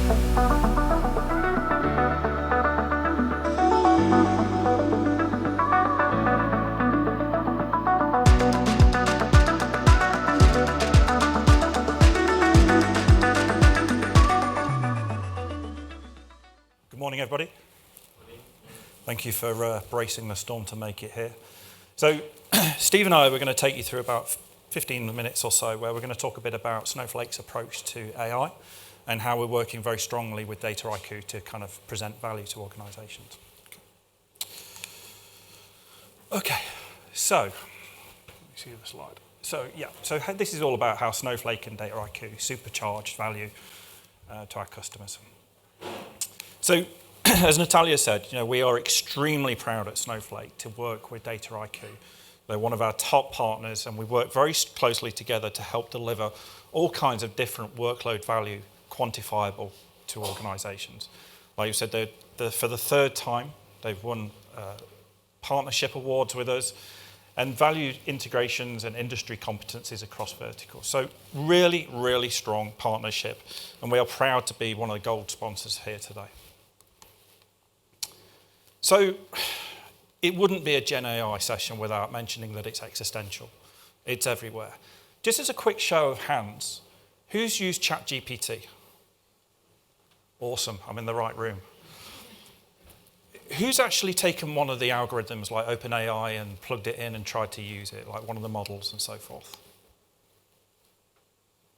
Good morning, everybody. Thank you for bracing the storm to make it here. So Steve and I were going to take you through about 15 minutes or so where we're going to talk a bit about Snowflake's approach to AI and how we're working very strongly with Dataiku to kind of present value to organizations. Okay, so let me see the slide. So this is all about how Snowflake and Dataiku supercharge value to our customers. So, as Natalia said, we are extremely proud at Snowflake to work with Dataiku. They're one of our top partners, and we work very closely together to help deliver all kinds of different workload value quantifiable to organizations. Like you said, for the third time, they've won partnership awards with us and value integrations and industry competencies across verticals. So really, really strong partnership, and we are proud to be one of the gold sponsors here today. So it wouldn't be a Gen AI session without mentioning that it's existential. It's everywhere. Just as a quick show of hands, who's used ChatGPT? Awesome, I'm in the right room. Who's actually taken one of the algorithms like OpenAI and plugged it in and tried to use it, like one of the models and so forth?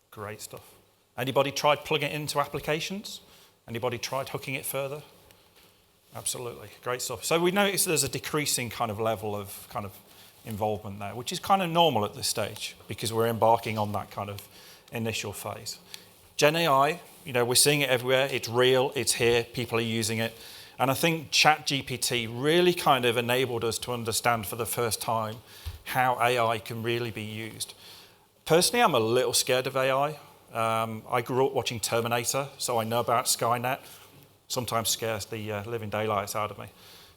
Great stuff. Anybody tried plugging it into applications? Anybody tried hooking it further? Absolutely, great stuff. So we notice there's a decreasing kind of level of kind of involvement there, which is kind of normal at this stage because we're embarking on that kind of initial phase. Gen AI, we're seeing it everywhere. It's real, it's here, people are using it. And I think ChatGPT really kind of enabled us to understand for the first time how AI can really be used. Personally, I'm a little scared of AI. I grew up watching Terminator, so I know about Skynet. Sometimes scares the living daylights out of me.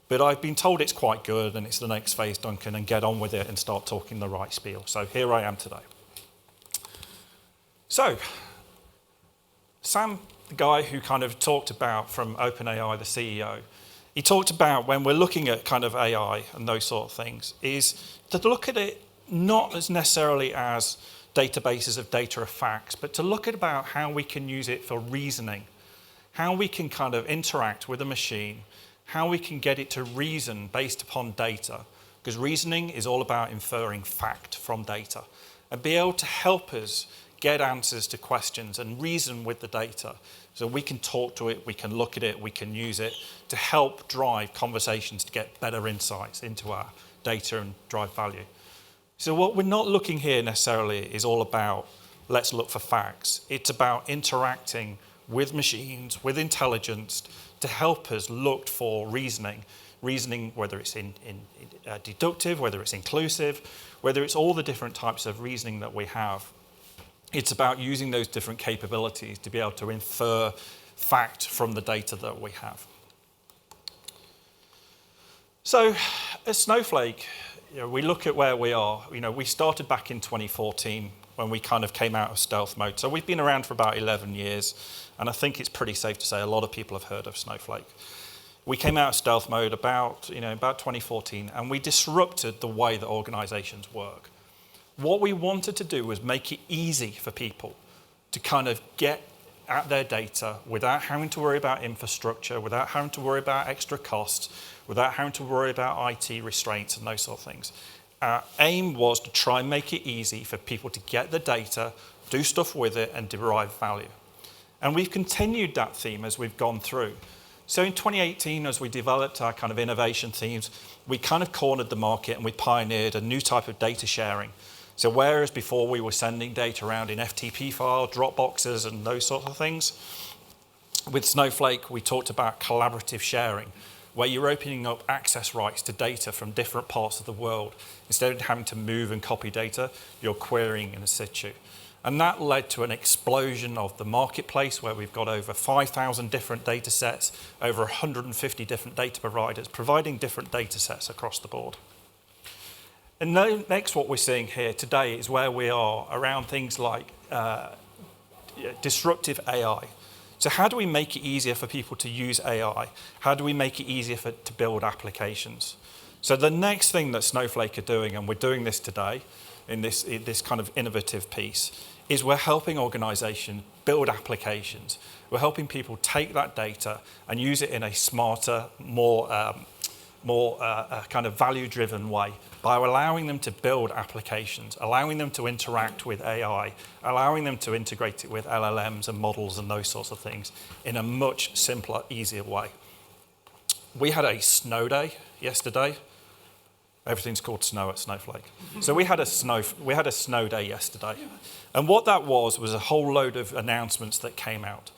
But I've been told it's quite good and it's the next phase, Duncan, and get on with it and start talking the right spiel. So here I am today. So, Sam, the guy who kind of talked about from OpenAI, the CEO, he talked about when we're looking at kind of AI and those sort of things, is to look at it not as necessarily as databases of data or facts, but to look at about how we can use it for reasoning, how we can kind of interact with a machine, how we can get it to reason based upon data, because reasoning is all about inferring fact from data, and be able to help us get answers to questions and reason with the data. So we can talk to it, we can look at it, we can use it to help drive conversations to get better insights into our data and drive value. So what we're not looking here necessarily is all about, let's look for facts. It's about interacting with machines, with intelligence, to help us look for reasoning, whether it's deductive, whether it's inclusive, whether it's all the different types of reasoning that we have. It's about using those different capabilities to be able to infer fact from the data that we have. So at Snowflake, we look at where we are. We started back in 2014 when we kind of came out of stealth mode. So we've been around for about 11 years. And I think it's pretty safe to say a lot of people have heard of Snowflake. We came out of stealth mode about 2014, and we disrupted the way that organizations work. What we wanted to do was make it easy for people to kind of get at their data without having to worry about infrastructure, without having to worry about extra costs, without having to worry about IT restraints and those sort of things. Our aim was to try and make it easy for people to get the data, do stuff with it, and derive value. And we've continued that theme as we've gone through. So in 2018, as we developed our kind of innovation themes, we kind of cornered the market and we pioneered a new type of data sharing. So whereas before we were sending data around in FTP files, Dropboxes, and those sorts of things, with Snowflake, we talked about collaborative sharing, where you're opening up access rights to data from different parts of the world. Instead of having to move and copy data, you're querying in situ. And that led to an explosion of the marketplace where we've got over 5,000 different data sets, over 150 different data providers providing different data sets across the board. And next, what we're seeing here today is where we are around things like disruptive AI. So how do we make it easier for people to use AI? How do we make it easier to build applications? So the next thing that Snowflake are doing, and we're doing this today in this kind of innovative piece, is we're helping organizations build applications. We're helping people take that data and use it in a smarter, more kind of value-driven way by allowing them to build applications, allowing them to interact with AI, allowing them to integrate it with LLMs and models and those sorts of things in a much simpler, easier way. We had a snow day yesterday. Everything's called snow at Snowflake. So we had a snow day yesterday. And what that was a whole load of announcements that came out.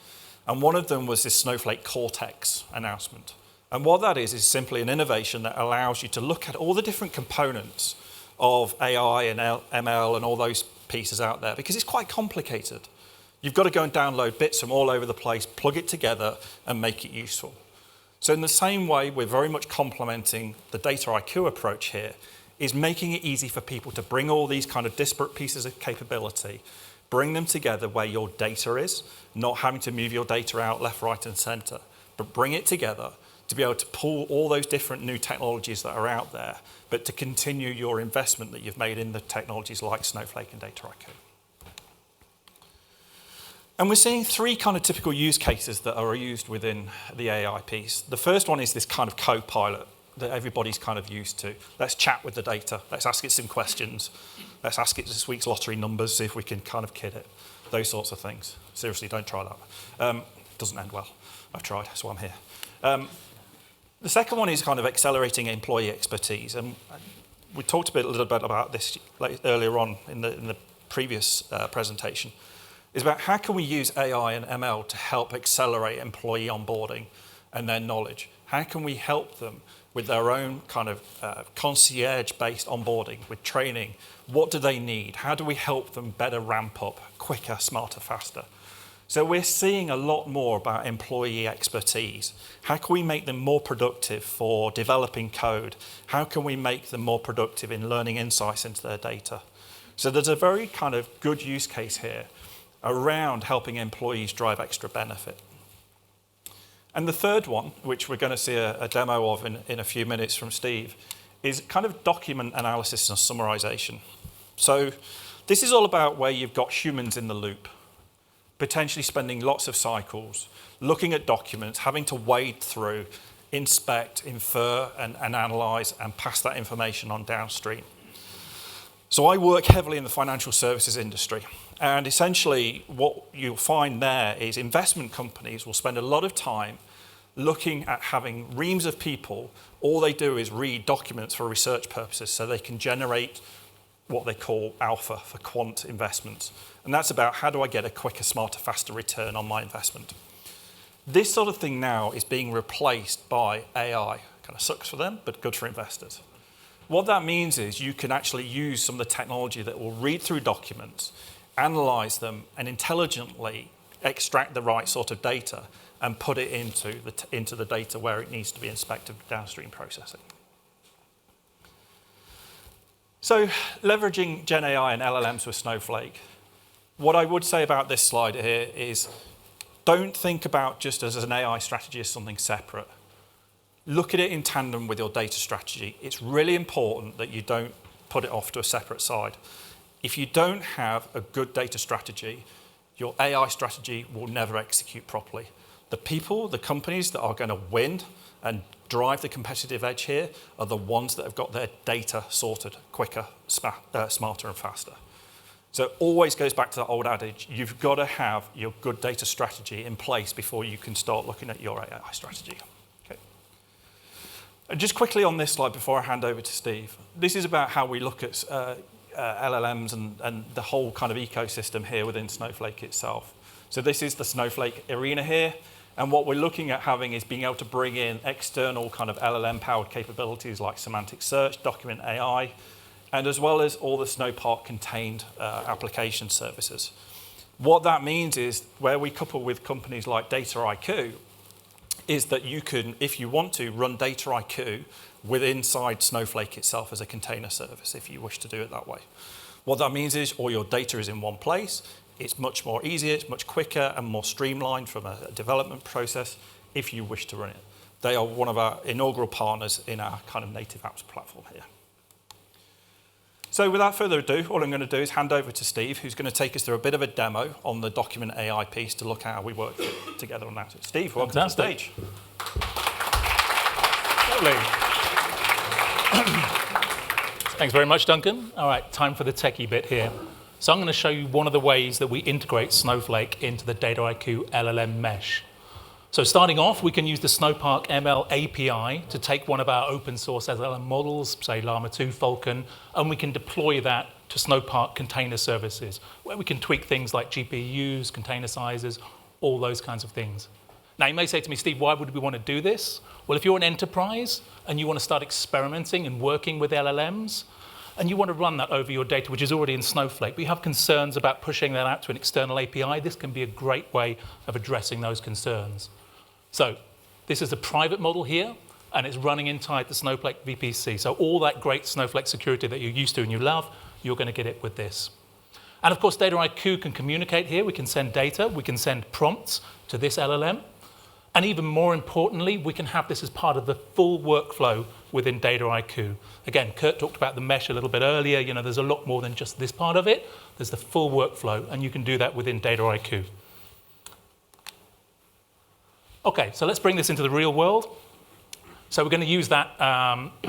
And one of them was this Snowflake Cortex announcement. And what that is simply an innovation that allows you to look at all the different components of AI and ML and all those pieces out there, because it's quite complicated. You've got to go and download bits from all over the place, plug it together, and make it useful. So in the same way, we're very much complementing the Dataiku approach here, is making it easy for people to bring all these kind of disparate pieces of capability, bring them together where your data is, not having to move your data out left, right, and center, but bring it together to be able to pull all those different new technologies that are out there, but to continue your investment that you've made in the technologies like Snowflake and Dataiku. And we're seeing three kind of typical use cases that are used within the AI piece. The first one is this kind of co-pilot that everybody's kind of used to. Let's chat with the data. Let's ask it some questions. Let's ask it this week's lottery numbers, see if we can kind of kid it. Those sorts of things. Seriously, don't try that. Doesn't end well. I've tried, that's why I'm here. The second one is kind of accelerating employee expertise. And we talked a little bit about this earlier on in the previous presentation. Is about how can we use AI and ML to help accelerate employee onboarding and their knowledge? How can we help them with their own kind of concierge-based onboarding, with training? What do they need? How do we help them better ramp up, quicker, smarter, faster? So we're seeing a lot more about employee expertise. How can we make them more productive for developing code? How can we make them more productive in learning insights into their data? So there's a very kind of good use case here around helping employees drive extra benefit. And the third one, which we're going to see a demo of in a few minutes from Steve, is kind of document analysis and summarization. So this is all about where you've got humans in the loop, potentially spending lots of cycles, looking at documents, having to wade through, inspect, infer, and analyze, and pass that information on downstream. So I work heavily in the financial services industry. And essentially, what you'll find there is investment companies will spend a lot of time looking at having reams of people. All they do is read documents for research purposes so they can generate what they call alpha for quant investments. And that's about how do I get a quicker, smarter, faster return on my investment. This sort of thing now is being replaced by AI. Kind of sucks for them, but good for investors. What that means is you can actually use some of the technology that will read through documents, analyze them, and intelligently extract the right sort of data and put it into the data where it needs to be inspected for downstream processing. So leveraging Gen AI and LLMs with Snowflake, what I would say about this slide here is don't think about just as an AI strategy as something separate. Look at it in tandem with your data strategy. It's really important that you don't put it off to a separate side. If you don't have a good data strategy, your AI strategy will never execute properly. The people, the companies that are going to win and drive the competitive edge here are the ones that have got their data sorted quicker, smarter, and faster. So it always goes back to the old adage, you've got to have your good data strategy in place before you can start looking at your AI strategy. Okay. And just quickly on this slide before I hand over to Steve, this is about how we look at LLMs and the whole kind of ecosystem here within Snowflake itself. So this is the Snowflake Arena here. And what we're looking at having is being able to bring in external kind of LLM-powered capabilities like semantic search, document AI, and as well as all the Snowpark-contained application services. What that means is where we couple with companies like Dataiku is that you can, if you want to, run Dataiku inside Snowflake itself as a container service if you wish to do it that way. What that means is all your data is in one place. It's much more easier, it's much quicker and more streamlined from a development process if you wish to run it. They are one of our inaugural partners in our kind of native apps platform here. So without further ado, all I'm going to do is hand over to Steve, who's going to take us through a bit of a demo on the document AI piece to look at how we work together on that. So Steve, welcome to the stage. Thanks very much, Duncan. All right, time for the techie bit here. So I'm going to show you one of the ways that we integrate Snowflake into the Dataiku LLM mesh. So starting off, we can use the Snowpark ML API to take one of our open source LLM models, say Llama 2, Falcon, and we can deploy that to Snowpark container services, where we can tweak things like GPUs, container sizes, all those kinds of things. Now, you may say to me, Steve, why would we want to do this? Well, if you're an enterprise and you want to start experimenting and working with LLMs, and you want to run that over your data, which is already in Snowflake, but you have concerns about pushing that out to an external API, this can be a great way of addressing those concerns. So this is a private model here, and it's running inside the Snowflake VPC. So all that great Snowflake security that you're used to and you love, you're going to get it with this. And of course, Dataiku can communicate here. We can send data. We can send prompts to this LLM. And even more importantly, we can have this as part of the full workflow within Dataiku. Again, Kurt talked about the mesh a little bit earlier. You know, there's a lot more than just this part of it. There's the full workflow, and you can do that within Dataiku. Okay, so let's bring this into the real world. So we're going to use that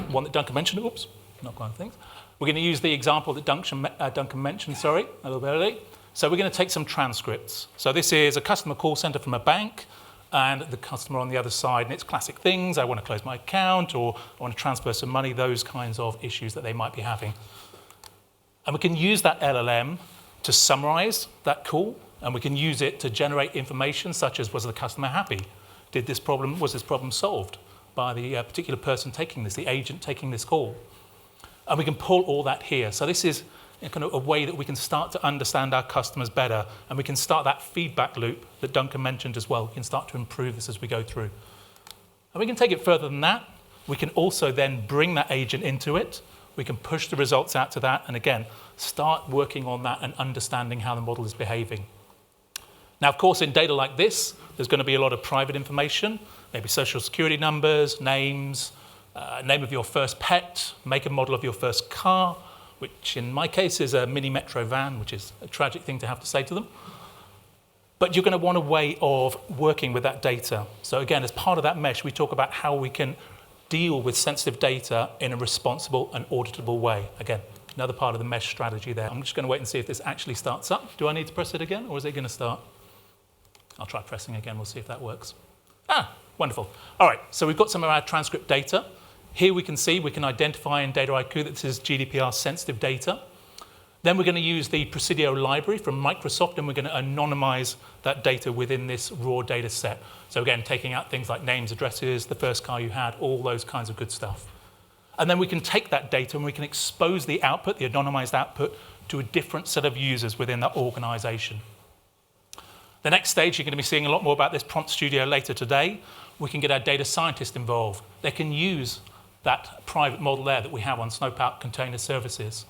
one that Duncan mentioned. Oops, not quite things. We're going to use the example that Duncan mentioned, sorry, a little bit early. So we're going to take some transcripts. So this is a customer call center from a bank, and the customer on the other side, and it's classic things. I want to close my account, or I want to transfer some money, those kinds of issues that they might be having. And we can use that LLM to summarize that call, and we can use it to generate information such as, was the customer happy? Was this problem solved by the particular person taking this, the agent taking this call? And we can pull all that here. So this is kind of a way that we can start to understand our customers better, and we can start that feedback loop that Duncan mentioned as well. We can start to improve this as we go through. And we can take it further than that. We can also then bring that agent into it. We can push the results out to that, and again, start working on that and understanding how the model is behaving. Now, of course, in data like this, there's going to be a lot of private information, maybe social security numbers, names, name of your first pet, make and model of your first car, which in my case is a mini metro van, which is a tragic thing to have to say to them. But you're going to want a way of working with that data. So again, as part of that mesh, we talk about how we can deal with sensitive data in a responsible and auditable way. Again, another part of the mesh strategy there. I'm just going to wait and see if this actually starts up. Do I need to press it again, or is it going to start? I'll try pressing again. We'll see if that works. Ah, wonderful. All right, so we've got some of our transcript data. Here we can see, we can identify in Dataiku that this is GDPR sensitive data. Then we're going to use the Presidio library from Microsoft, and we're going to anonymize that data within this raw data set. So again, taking out things like names, addresses, the first car you had, all those kinds of good stuff. And then we can take that data and we can expose the output, the anonymized output, to a different set of users within that organization. The next stage, you're going to be seeing a lot more about this Prompt Studio later today. We can get our data scientists involved. They can use that private model there that we have on Snowpark Container Services.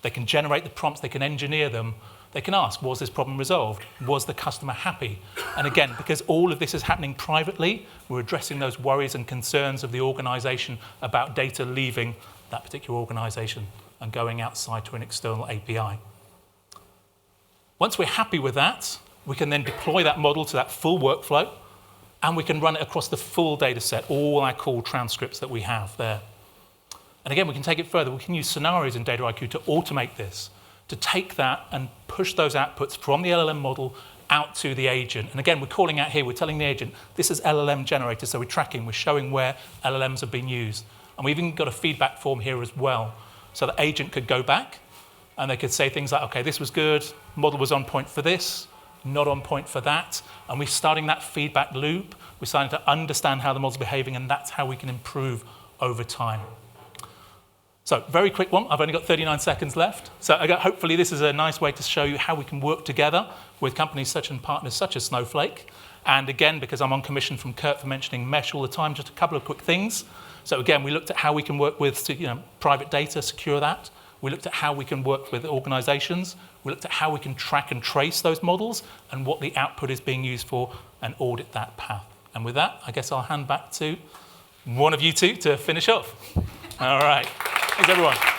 They can generate the prompts, they can engineer them. They can ask, was this problem resolved? Was the customer happy? And again, because all of this is happening privately, we're addressing those worries and concerns of the organization about data leaving that particular organization and going outside to an external API. Once we're happy with that, we can then deploy that model to that full workflow, and we can run it across the full data set, all our call transcripts that we have there. And again, we can take it further. We can use scenarios in Dataiku to automate this, to take that and push those outputs from the LLM model out to the agent. And again, we're calling out here, we're telling the agent, this is LLM generated, so we're tracking, we're showing where LLMs have been used. And we've even got a feedback form here as well. So the agent could go back, and they could say things like, okay, this was good, model was on point for this, not on point for that. And we're starting that feedback loop. We're starting to understand how the model's behaving, and that's how we can improve over time. So very quick one. I've only got 39 seconds left. So hopefully this is a nice way to show you how we can work together with companies such and partners such as Snowflake. And again, because I'm on commission from Kurt for mentioning mesh all the time, just a couple of quick things. So again, we looked at how we can work with private data, secure that. We looked at how we can work with organizations. We looked at how we can track and trace those models and what the output is being used for and audit that path. And with that, I guess I'll hand back to one of you two to finish off. All right. Thanks, everyone.